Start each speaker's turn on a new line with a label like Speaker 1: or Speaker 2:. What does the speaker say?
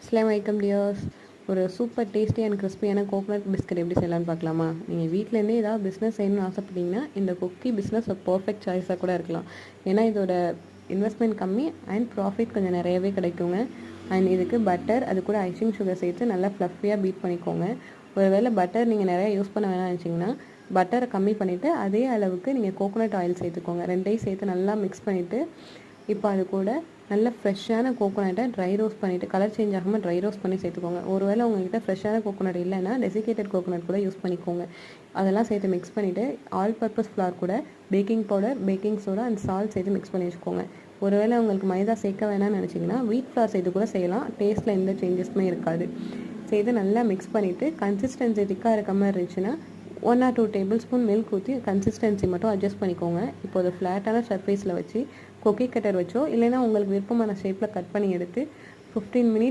Speaker 1: அஸ்ஸலாமு அலைக்கும் டியர்ஸ். ஒரு சூப்பர் டேஸ்டி அண்ட் கிறிஸ்பியான கோகோனட் பிஸ்கட் எப்படி செய்யலாம்னு பார்க்கலாமா? நீங்கள் வீட்டிலேருந்தே ஏதாவது பிஸ்னஸ் செய்யணும்னு ஆசைப்பட்டீங்கன்னா இந்த குக்கி பிஸ்னஸ் ஒரு பர்ஃபெக்ட் சாய்ஸாக கூட இருக்கலாம். ஏன்னா இதோட இன்வெஸ்ட்மெண்ட் கம்மி அண்ட் ப்ராஃபிட் கொஞ்சம் நிறையவே கிடைக்குங்க. அண்ட் இதுக்கு பட்டர் அது கூட ஐசிங் சுகர் சேர்த்து நல்லா ஃப்ளஃபியாக பீட் பண்ணிக்கோங்க. ஒருவேளை பட்டர் நீங்கள் நிறையா யூஸ் பண்ண வேணாம்னு நினச்சிங்கன்னா பட்டரை கம்மி பண்ணிவிட்டு அதே அளவுக்கு நீங்கள் கோகோனட் ஆயில் சேர்த்துக்கோங்க. ரெண்டையும் சேர்த்து நல்லா மிக்ஸ் பண்ணிவிட்டு இப்போ அது கூட நல்ல ஃப்ரெஷ்ஷான கோகோனட்டை ட்ரை ரோஸ்ட் பண்ணிவிட்டு கலர் சேஞ்ச் ஆகாமல் ட்ரை ரோஸ்ட் பண்ணி சேர்த்துக்கோங்க. ஒருவேளை உங்கள்கிட்ட ஃப்ரெஷ்ஷான கோகோனட் இல்லைன்னா டெசிகேட்டட் கோகோனட் கூட யூஸ் பண்ணிக்கோங்க. அதெல்லாம் சேர்த்து மிக்ஸ் பண்ணிவிட்டு ஆல் பர்பஸ் ஃப்ளார் கூட baking powder, baking soda and salt சேர்த்து மிக்ஸ் பண்ணி வச்சுக்கோங்க. ஒருவேளை உங்களுக்கு மைதா சேர்க்க வேணாம்னு நினச்சிங்கன்னா வீட் ஃப்ளார் சேர்த்து கூட செய்யலாம். டேஸ்ட்டில் எந்த சேஞ்சஸுமே இருக்காது. சேர்த்து நல்லா மிக்ஸ் பண்ணிவிட்டு கன்சிஸ்டன்சி திக்காக இருக்க மாதிரி இருந்துச்சுன்னா 1 or 2 டேபிள் ஸ்பூன் மில்க் ஊற்றி கன்சிஸ்டன்சி மட்டும் அட்ஜஸ்ட் பண்ணிக்கோங்க. இப்போ ஒரு ஃப்ளாட்டான சர்ஃபேஸில் வச்சு குக்கி கட்டர் வச்சோ இல்லைன்னா உங்களுக்கு விருப்பமான ஷேப்பில் கட் பண்ணி எடுத்து 15 மினிட்ஸ்